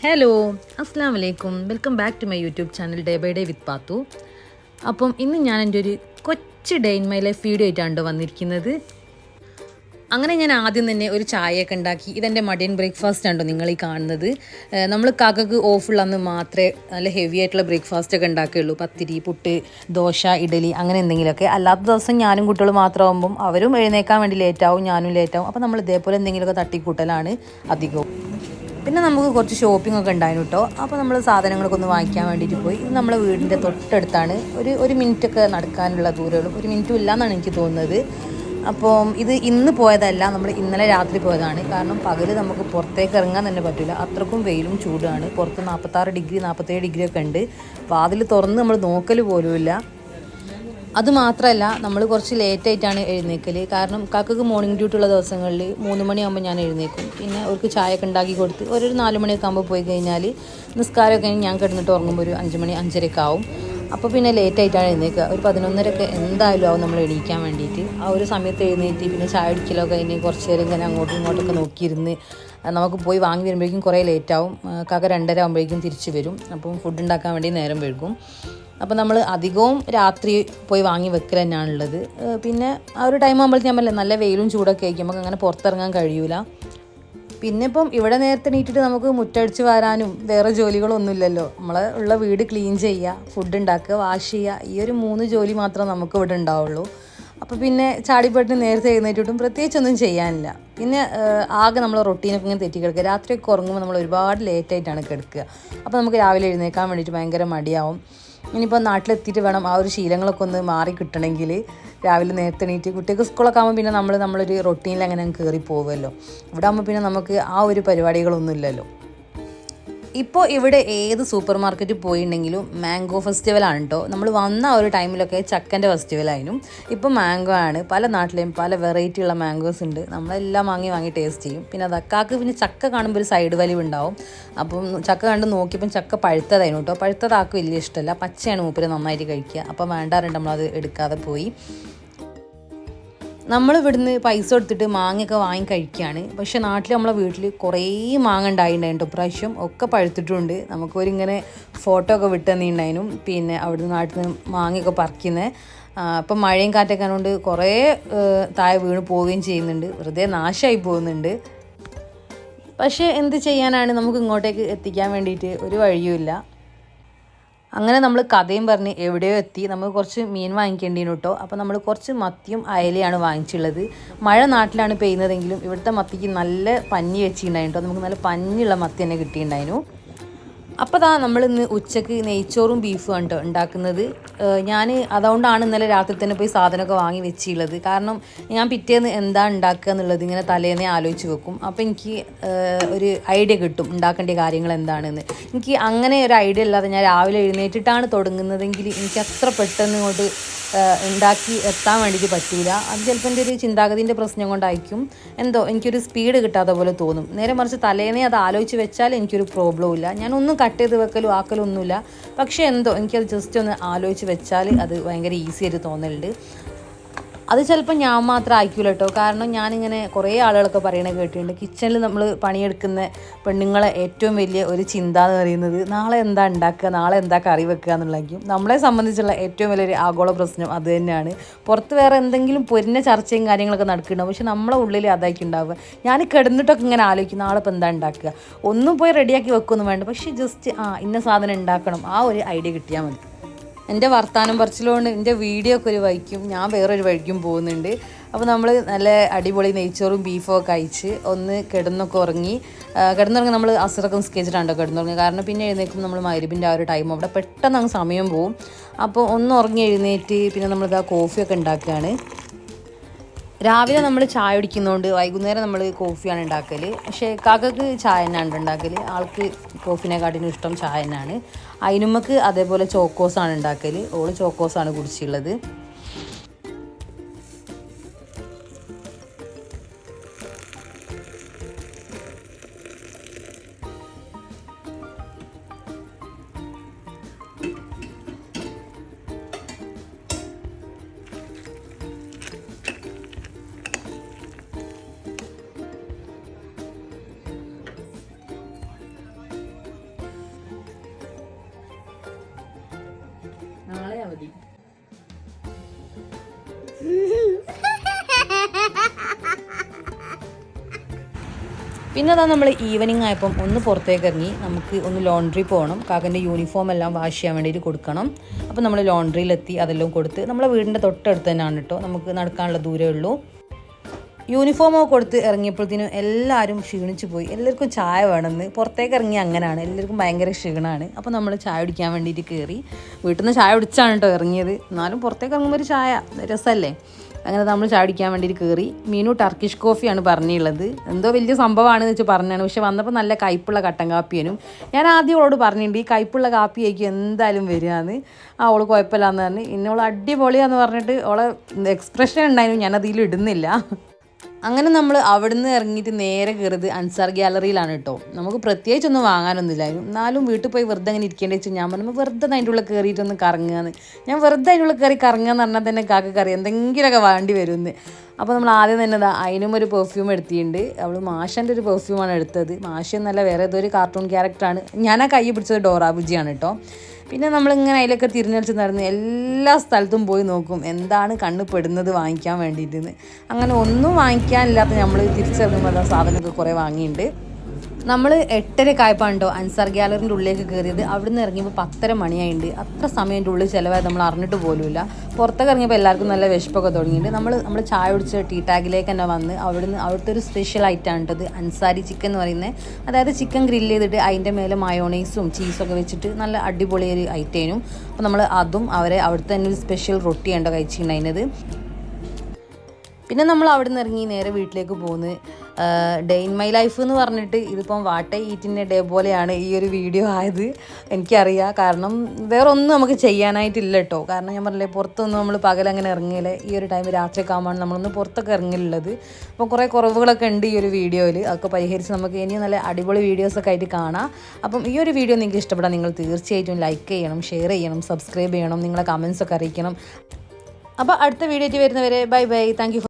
Hello, അസ്സാം വലൈക്കും. Welcome back to my YouTube channel day by day with Pathu. അപ്പം ഇന്ന് ഞാൻ എൻ്റെ ഒരു കൊച്ചു day in my life video ആയിട്ടാണ് വന്നിരിക്കുന്നത്. അങ്ങനെ ഞാൻ ആദ്യം തന്നെ ഒരു ചായയൊക്കെ ഉണ്ടാക്കി. ഇതെൻ്റെ മഡിയൻ ബ്രേക്ക്ഫാസ്റ്റ് ആണോ നിങ്ങൾ ഈ കാണുന്നത്. നമ്മൾ കാക്കക്ക് ഓഫുള്ള അന്ന് മാത്രമേ നല്ല ഹെവി ആയിട്ടുള്ള ബ്രേക്ക്ഫാസ്റ്റ് ഒക്കെ ഉണ്ടാക്കുകയുള്ളൂ. പത്തിരി, പുട്ട്, ദോശ, ഇഡലി അങ്ങനെ എന്തെങ്കിലുമൊക്കെ. അല്ലാത്ത ദിവസം ഞാനും കുട്ടികളും മാത്രമാകുമ്പം അവരും എഴുന്നേക്കാൻ വേണ്ടി ലേറ്റാവും, ഞാനും ലേറ്റാവും. അപ്പോൾ നമ്മൾ ഇതേപോലെ എന്തെങ്കിലുമൊക്കെ തട്ടിക്കൂട്ടലാണ് അധികവും. പിന്നെ നമുക്ക് കുറച്ച് ഷോപ്പിംഗ് ഒക്കെ ഉണ്ടായിരുന്നു കേട്ടോ. അപ്പോൾ നമ്മൾ സാധനങ്ങളൊക്കെ ഒന്ന് വാങ്ങിക്കാൻ വേണ്ടിയിട്ട് പോയി. ഇത് നമ്മളെ വീടിൻ്റെ തൊട്ടടുത്താണ്. ഒരു മിനിറ്റൊക്കെ നടക്കാനുള്ള ദൂരമുള്ളൂ. ഒരു മിനിറ്റും ഇല്ലയെന്നാണ് എനിക്ക് തോന്നുന്നത്. അപ്പോൾ ഇത് ഇന്ന് പോയതല്ല, നമ്മൾ ഇന്നലെ രാത്രി പോയതാണ്. കാരണം പകൽ നമുക്ക് പുറത്തേക്ക് ഇറങ്ങാൻ തന്നെ പറ്റില്ല, അത്രക്കും വെയിലും ചൂടാണ്. പുറത്ത് 46 ഡിഗ്രി 47 ഡിഗ്രി ഒക്കെ ഉണ്ട്. വാതിൽ തുറന്ന് നമ്മൾ നോക്കൽ പോലുമില്ല. അതുമാത്രമല്ല, നമ്മൾ കുറച്ച് ലേറ്റായിട്ടാണ് എഴുന്നേൽക്കൽ. കാരണം കാക്കക്ക് മോർണിംഗ് ഡ്യൂട്ടി ഉള്ള ദിവസങ്ങളിൽ 3 മണിയാകുമ്പോൾ ഞാൻ എഴുന്നേൽക്കും. പിന്നെ അവർക്ക് ചായയൊക്കെ ഉണ്ടാക്കി കൊടുത്ത് ഒരു 4 മണിയൊക്കെ ആകുമ്പോൾ പോയി കഴിഞ്ഞാൽ നിസ്കാരമൊക്കെ കഴിഞ്ഞ് ഞാൻ കിടന്നിട്ട് ഉറങ്ങുമ്പോൾ ഒരു 5 മണി 5:30 ആവും. അപ്പോൾ പിന്നെ ലേറ്റായിട്ടാണ് എഴുന്നേൽക്കുക. ഒരു 11:30 എന്തായാലും ആവും നമ്മൾ എണീക്കാൻ വേണ്ടിയിട്ട്. ആ ഒരു സമയത്ത് എഴുന്നേറ്റ് പിന്നെ ചായ അടിക്കലൊക്കെ കഴിഞ്ഞ് കുറച്ച് നേരം ഇങ്ങനെ അങ്ങോട്ടും ഇങ്ങോട്ടൊക്കെ നോക്കിയിരുന്ന് നമുക്ക് പോയി വാങ്ങി വരുമ്പോഴേക്കും കുറേ ലേറ്റാവും. കാക്ക 2:30 ആകുമ്പോഴേക്കും തിരിച്ച് വരും. അപ്പം ഫുഡ് ഉണ്ടാക്കാൻ വേണ്ടി നേരം വൈകും. അപ്പോൾ നമ്മൾ അധികവും രാത്രി പോയി വാങ്ങി വെക്കൽ തന്നെയാണുള്ളത്. പിന്നെ ആ ഒരു ടൈം ആകുമ്പോഴത്തേക്കും ഞാൻ നല്ല വെയിലും ചൂടൊക്കെ ആയിരിക്കും, നമുക്ക് അങ്ങനെ പുറത്തിറങ്ങാൻ കഴിയൂല. പിന്നെ ഇപ്പം ഇവിടെ നേരത്തെ എണീറ്റിട്ട് നമുക്ക് മുറ്റടിച്ച് വരാനും വേറെ ജോലികളൊന്നുമില്ലല്ലോ. നമ്മളെ ഉള്ള വീട് ക്ലീൻ ചെയ്യുക, ഫുഡ് ഉണ്ടാക്കുക, വാഷ് ചെയ്യുക, ഈ ഒരു 3 ജോലി മാത്രമേ നമുക്ക് ഇവിടെ ഉണ്ടാവുള്ളൂ. അപ്പോൾ പിന്നെ ചാടിപ്പെട്ട് നേരത്തെ എഴുന്നേറ്റിട്ടും പ്രത്യേകിച്ചൊന്നും ചെയ്യാനില്ല. പിന്നെ ആകെ നമ്മൾ റൊട്ടീനൊക്കെ ഇങ്ങനെ തെറ്റി കിടക്കുക. രാത്രിയൊക്കെ ഉറങ്ങുമ്പോൾ നമ്മൾ ഒരുപാട് ലേറ്റായിട്ടാണ് കിടക്കുക. അപ്പോൾ നമുക്ക് രാവിലെ എഴുന്നേൽക്കാൻ വേണ്ടിയിട്ട് ഭയങ്കര മടിയാവും. ഇനിയിപ്പോൾ നാട്ടിലെത്തിയിട്ട് വേണം ആ ഒരു ശീലങ്ങളൊക്കെ ഒന്ന് മാറി കിട്ടണമെങ്കിൽ. രാവിലെ നേരത്തെ എണീറ്റ് കുട്ടികൾക്ക് സ്കൂളൊക്കെ ആകുമ്പോൾ പിന്നെ നമ്മളൊരു റൊട്ടീനിൽ അങ്ങനെ കയറി പോകുമല്ലോ. ഇവിടെ ആകുമ്പോൾ പിന്നെ നമുക്ക് ആ ഒരു പരിപാടികളൊന്നും ഇല്ലല്ലോ. ഇപ്പോൾ ഇവിടെ ഏത് സൂപ്പർ മാർക്കറ്റിൽ പോയിട്ടുണ്ടെങ്കിലും മാംഗോ ഫെസ്റ്റിവലാണ് കേട്ടോ. നമ്മൾ വന്ന ഒരു ടൈമിലൊക്കെ ചക്കൻ്റെ ഫെസ്റ്റിവലായിരുന്നു. ഇപ്പോൾ മാംഗോ ആണ്. പല നാട്ടിലെയും പല വെറൈറ്റി ഉള്ള മാംഗോസ് ഉണ്ട്. നമ്മളെല്ലാം വാങ്ങി ടേസ്റ്റ് ചെയ്യും. പിന്നെ അക്കാക്ക് പിന്നെ ചക്ക കാണുമ്പോൾ ഒരു സൈഡ് വലിവ് ഉണ്ടാവും. അപ്പം ചക്ക കണ്ട് നോക്കിയപ്പം ചക്ക പഴുത്തതായിരുന്നു കേട്ടോ. പഴുത്തതാക്ക് വലിയ ഇഷ്ടമല്ല, പച്ചയാണ് മൂപ്പര് നന്നായിട്ട് കഴിക്കുക. അപ്പം വേണ്ടാറുണ്ട്, നമ്മളത് എടുക്കാതെ പോയി. നമ്മൾ ഇവിടുന്ന് പൈസ കൊടുത്തിട്ട് മാങ്ങയൊക്കെ വാങ്ങി കഴിക്കുകയാണ്. പക്ഷേ നാട്ടിൽ നമ്മളെ വീട്ടിൽ കുറേ മാങ്ങ ഉണ്ടായിട്ടുണ്ടായിരുന്നു. ഇപ്രാവശ്യം ഒക്കെ പഴുത്തിട്ടുണ്ട്. നമുക്കൊരിങ്ങനെ ഫോട്ടോ ഒക്കെ വിട്ട് തന്നിട്ടുണ്ടായിരുന്നു. പിന്നെ അവിടുന്ന് നാട്ടിൽ നിന്ന് മാങ്ങയൊക്കെ പറിക്കുന്നത്. ഇപ്പം മഴയും കാറ്റൊക്കെ ആയതുകൊണ്ട് കുറേ താഴെ വീണ് പോവുകയും ചെയ്യുന്നുണ്ട്, വെറുതെ നാശമായി പോകുന്നുണ്ട്. പക്ഷേ എന്ത് ചെയ്യാനാണ്, നമുക്ക് ഇങ്ങോട്ടേക്ക് എത്തിക്കാൻ വേണ്ടിയിട്ട് ഒരു വഴിയുമില്ല. അങ്ങനെ നമ്മൾ കഥയും പറഞ്ഞ് എവിടെയോ എത്തി. നമുക്ക് കുറച്ച് മീൻ വാങ്ങിക്കേണ്ടിയിരുന്നു കേട്ടോ. അപ്പോൾ നമ്മൾ കുറച്ച് മത്തിയും അയലയാണ് വാങ്ങിച്ചുള്ളത്. മഴ നാട്ടിലാണ് പെയ്യുന്നതെങ്കിലും ഇവിടുത്തെ മത്തിക്ക് നല്ല പഞ്ഞി വെച്ചിട്ടുണ്ടായിരുന്നു കേട്ടോ. നമുക്ക് നല്ല പഞ്ഞിയുള്ള മത്തി തന്നെ കിട്ടിയിട്ടുണ്ടായിരുന്നു. അപ്പോൾ നമ്മളിന്ന് ഉച്ചക്ക് നെയ്ച്ചോറും ബീഫും ആണ് ഉണ്ടാക്കുന്നത്. ഞാൻ അതുകൊണ്ടാണ് ഇന്നലെ രാത്രി തന്നെ പോയി സാധനമൊക്കെ വാങ്ങി വെച്ചിട്ടുള്ളത്. കാരണം ഞാൻ പിറ്റേന്ന് എന്താ ഉണ്ടാക്കുക എന്നുള്ളത് ഇങ്ങനെ തലേന്നേ ആലോചിച്ച് വെക്കും. അപ്പോൾ എനിക്ക് ഒരു ഐഡിയ കിട്ടും ഉണ്ടാക്കേണ്ട കാര്യങ്ങൾ എന്താണെന്ന്. എനിക്ക് അങ്ങനെ ഒരു ഐഡിയ ഇല്ലാതെ ഞാൻ രാവിലെ എഴുന്നേറ്റിട്ടാണ് തുടങ്ങുന്നതെങ്കിൽ എനിക്ക് അത്ര പെട്ടെന്ന് ഇങ്ങോട്ട് ഉണ്ടാക്കി എത്താൻ വേണ്ടിയിട്ട് പറ്റില്ല. അത് ചിലപ്പോൾ എൻ്റെ ഒരു ചിന്താഗതിൻ്റെ പ്രശ്നം കൊണ്ടായിരിക്കും. എന്തോ എനിക്കൊരു സ്പീഡ് കിട്ടാത്ത പോലെ തോന്നും. നേരെ മറിച്ച് തലേന്നേ അത് ആലോചിച്ച് വെച്ചാൽ എനിക്കൊരു പ്രോബ്ലം ഇല്ല. ഞാനൊന്നും കട്ട് ചെയ്ത് വെക്കലും ആക്കലും ഒന്നുമില്ല. പക്ഷേ എന്തോ എനിക്കത് ജസ്റ്റ് ഒന്ന് ആലോചിച്ച് വെച്ചാൽ അത് ഭയങ്കര ഈസി ആയിട്ട് തോന്നലുണ്ട്. അത് ചിലപ്പോൾ ഞാൻ മാത്രം ആയിരിക്കില്ല കേട്ടോ. കാരണം ഞാനിങ്ങനെ കുറേ ആളുകളൊക്കെ പറയണത് കേട്ടിട്ടുണ്ട്, കിച്ചണിൽ നമ്മൾ പണിയെടുക്കുന്ന പെണ്ണുങ്ങളെ ഏറ്റവും വലിയ ഒരു ചിന്ത എന്ന് പറയുന്നത് നാളെ എന്താ ഉണ്ടാക്കുക, നാളെ എന്താ കറി വെക്കുക എന്നുള്ളതായിരിക്കും. നമ്മളെ സംബന്ധിച്ചുള്ള ഏറ്റവും വലിയൊരു ആഗോള പ്രശ്നം അത് തന്നെയാണ്. പുറത്ത് വേറെ എന്തെങ്കിലും പൊരിഞ്ഞ ചർച്ചയും കാര്യങ്ങളൊക്കെ നടക്കുന്നുണ്ടാവും, പക്ഷെ നമ്മളെ ഉള്ളിൽ അതായിരിക്കും ഉണ്ടാവുക. ഞാൻ കിടന്നിട്ടൊക്കെ ഇങ്ങനെ ആലോചിക്കും നാളെ ഇപ്പോൾ എന്താ ഉണ്ടാക്കുക. ഒന്നും പോയി റെഡിയാക്കി വെക്കൊന്നും വേണ്ട, പക്ഷേ ജസ്റ്റ് ഇന്ന സാധനം ഉണ്ടാക്കണം, ആ ഒരു ഐഡിയ കിട്ടിയാൽ മതി. എൻ്റെ വർത്താനം പറച്ചിലുകൊണ്ട് എൻ്റെ വീഡിയോ ഒക്കെ ഒരു വഴിക്കും ഞാൻ വേറൊരു വഴിക്കും പോകുന്നുണ്ട്. അപ്പോൾ നമ്മൾ നല്ല അടിപൊളി നെയ്ച്ചോറും ബീഫും ഒക്കെ കഴിച്ച് ഒന്ന് കിടന്നുറങ്ങി നമ്മൾ അസറൊക്കെ നിസ്കരിച്ചിട്ടാണ്ടോ കിടന്നുറങ്ങി. കാരണം പിന്നെ എഴുന്നേൽക്കുമ്പോൾ നമ്മൾ മഗ്‌രിബിൻ്റെ ആ ഒരു ടൈം അവിടെ പെട്ടെന്ന് അങ്ങ് സമയം പോവും. അപ്പോൾ ഒന്ന് ഉറങ്ങി എഴുന്നേറ്റ് പിന്നെ നമ്മളിതാ കോഫിയൊക്കെ ഉണ്ടാക്കുകയാണ്. രാവിലെ നമ്മൾ ചായ കുടിക്കുന്നതുകൊണ്ട് വൈകുന്നേരം നമ്മൾ കോഫിയാണ് ഉണ്ടാക്കൽ. പക്ഷേ കാക്കക്ക് ചായ തന്നെയാണ് ഉണ്ടാക്കൽ. ആൾക്ക് കോഫിനെക്കാട്ടിനും ഇഷ്ടം ചായ തന്നെയാണ്. അതിനുമ്മക്ക് അതേപോലെ ചോക്കോസാണ് ഉണ്ടാക്കൽ. ഓള് ചോക്കോസാണ് കുടിച്ചുള്ളത്. നാളെ അവധി. പിന്നെ അതാ നമ്മൾ ഈവനിങ് ആയപ്പം ഒന്ന് പുറത്തേക്ക് ഇറങ്ങി നമുക്ക് ഒന്ന് ലോണ്ട്രി പോകണം. കാക്കൻ്റെ യൂണിഫോം എല്ലാം വാഷ് ചെയ്യാൻ വേണ്ടിയിട്ട് കൊടുക്കണം. അപ്പോൾ നമ്മൾ ലോണ്ട്രിയിലെത്തി, അതെല്ലാം കൊടുത്ത് നമ്മളെ വീടിൻ്റെ തൊട്ടടുത്ത് തന്നെയാണ് കേട്ടോ, നമുക്ക് നടക്കാനുള്ള ദൂരമേ ഉള്ളൂ. യൂണിഫോമൊക്കെ കൊടുത്ത് ഇറങ്ങിയപ്പോഴത്തേനും എല്ലാവരും ക്ഷീണിച്ച് പോയി. എല്ലാവർക്കും ചായ വേണമെന്ന്. പുറത്തേക്ക് ഇറങ്ങി അങ്ങനെയാണ്, എല്ലാവർക്കും ഭയങ്കര ക്ഷീണമാണ്. അപ്പോൾ നമ്മൾ ചായ കുടിക്കാൻ വേണ്ടിയിട്ട് കയറി. വീട്ടിൽ നിന്ന് ചായ കുടിച്ചാണ് കേട്ടോ ഇറങ്ങിയത്. എന്നാലും പുറത്തേക്ക് ഇറങ്ങുമ്പോൾ ഒരു ചായ രസമല്ലേ. അങ്ങനെ നമ്മൾ ചായ കുടിക്കാൻ വേണ്ടിയിട്ട് കയറി. മീനു ടർക്കിഷ് കോഫിയാണ് പറഞ്ഞുള്ളത്. എന്തോ വലിയ സംഭവമാണെന്ന് വെച്ച് പറഞ്ഞാണ്. പക്ഷെ വന്നപ്പോൾ നല്ല കയ്പുള്ള കട്ടൻ കാപ്പിയാനും. ഞാൻ ആദ്യം അവളോട് പറഞ്ഞിട്ടുണ്ട് ഈ കയ്പുള്ള കാപ്പിയായിരിക്കും എന്തായാലും വരികയെന്ന്. അവൾ കുഴപ്പമില്ലാന്ന് പറഞ്ഞ് ഇന്നോൾ അടിപൊളിയാന്ന് പറഞ്ഞിട്ട് അവളെ എക്സ്പ്രഷൻ ഉണ്ടായിരുന്നു, ഞാനതിൽ ഇടുന്നില്ല. അങ്ങനെ നമ്മൾ അവിടെ നിന്ന് ഇറങ്ങിയിട്ട് നേരെ കയറിയത് അൻസാർ ഗ്യാലറിയിലാണ് കേട്ടോ. നമുക്ക് പ്രത്യേകിച്ചൊന്നും വാങ്ങാനൊന്നുമില്ലായിരുന്നു. എന്നാലും വീട്ടിൽ പോയി വെറുതെ അങ്ങനെ ഇരിക്കേണ്ടി വെച്ചാൽ ഞാൻ പറഞ്ഞു വെറുതെ അതിൻ്റെ ഉള്ളിൽ കയറിയിട്ടൊന്ന് കറങ്ങുകയെന്ന്. ഞാൻ വെറുതെ അതിൻ്റെ ഉള്ളിൽ കയറി കറങ്ങുക എന്ന് പറഞ്ഞാൽ തന്നെ കാക്കറി എന്തെങ്കിലുമൊക്കെ വേണ്ടി വരുമെന്ന്. അപ്പോൾ നമ്മൾ ആദ്യം തന്നെ അതിനും ഒരു പെർഫ്യൂം എടുത്തിട്ടുണ്ട്. അവൾ മാഷൻ്റെ ഒരു പെർഫ്യൂമാണ് എടുത്തത്. മാഷ എന്നല്ല, വേറെ ഏതൊരു കാർട്ടൂൺ ക്യാരക്ടറാണ്. ഞാൻ ആ കൈ പിടിച്ചത് ഡോറാബുജിയാണ് കേട്ടോ. പിന്നെ നമ്മളിങ്ങനെ അതിലൊക്കെ തിരിഞ്ഞടിച്ച് നടന്ന് എല്ലാ സ്ഥലത്തും പോയി നോക്കും എന്താണ് കണ്ണ് പെടുന്നത് വാങ്ങിക്കാൻ വേണ്ടിയിട്ടെന്ന്. അങ്ങനെ ഒന്നും വാങ്ങിക്കാനില്ലാത്ത നമ്മൾ തിരിച്ചറിയുമ്പോൾ സാധനമൊക്കെ കുറേ വാങ്ങിയിട്ടുണ്ട്. നമ്മൾ 8:30 ആയപ്പോണ്ടോ അൻസാർ ഗ്യാലറിൻ്റെ ഉള്ളിലേക്ക് കയറിയത്. അവിടെ നിന്ന് ഇറങ്ങിയപ്പോൾ 10:30 മണിയായിട്ടുണ്ട്. അത്ര സമയത്തിൻ്റെ ഉള്ളിൽ ചിലവായത് നമ്മൾ അറിഞ്ഞിട്ട് പോലുമില്ല. പുറത്തൊക്കെ ഇറങ്ങിയപ്പോൾ എല്ലാവർക്കും നല്ല വിശപ്പൊക്കെ തുടങ്ങിയിട്ട് നമ്മൾ ചായ കുടിച്ച് ടീ ടാഗിലേക്ക് തന്നെ വന്ന് അവിടുത്തെ ഒരു സ്പെഷ്യൽ ഐറ്റം ആണിട്ടത് അൻസാരി ചിക്കൻ എന്ന് പറയുന്നത്. അതായത് ചിക്കൻ ഗ്രില്ല് ചെയ്തിട്ട് അതിൻ്റെ മേലെ മയോണൈസും ചീസൊക്കെ വെച്ചിട്ട് നല്ല അടിപൊളി ഒരു ഐറ്റേനും. അപ്പോൾ നമ്മൾ അതും അവിടുത്തെ തന്നെ ഒരു സ്പെഷ്യൽ റൊട്ടിയാണ് കഴിച്ചിട്ടുണ്ടായിരുന്നത്. പിന്നെ നമ്മൾ അവിടെ നിന്ന് ഇറങ്ങി നേരെ വീട്ടിലേക്ക് പോകുന്നത്. ഡേ ഇൻ മൈ ലൈഫ് എന്ന് പറഞ്ഞിട്ട് ഇതിപ്പം വാട്ട് ഐ ഈറ്റിൻ്റെ ഡേ പോലെയാണ് ഈ ഒരു വീഡിയോ ആയത്. എനിക്കറിയാം, കാരണം വേറെ ഒന്നും നമുക്ക് ചെയ്യാനായിട്ടില്ല കേട്ടോ. കാരണം ഞാൻ പറഞ്ഞില്ലേ പുറത്തൊന്നും നമ്മൾ പകലങ്ങനെ ഇറങ്ങിയില്ലേ. ഈ ഒരു ടൈം രാത്രിയൊക്കെ ആകുമ്പോഴാണ് നമ്മളൊന്ന് പുറത്തൊക്കെ ഇറങ്ങിയുള്ളത്. അപ്പോൾ കുറേ കുറവുകളൊക്കെ ഉണ്ട് ഈ ഒരു വീഡിയോയിൽ. അതൊക്കെ പരിഹരിച്ച് നമുക്ക് ഇനിയും നല്ല അടിപൊളി വീഡിയോസൊക്കെ ആയിട്ട് കാണാം. അപ്പം ഈ ഒരു വീഡിയോ നിങ്ങൾക്ക് ഇഷ്ടപ്പെടാൻ നിങ്ങൾ തീർച്ചയായിട്ടും ലൈക്ക് ചെയ്യണം, ഷെയർ ചെയ്യണം, സബ്സ്ക്രൈബ് ചെയ്യണം, നിങ്ങളെ കമൻസൊക്കെ അറിയിക്കണം. അപ്പോൾ അടുത്ത വീഡിയോ ആയിട്ട് വരുന്നവരെ ബൈ ബൈ. Thank you.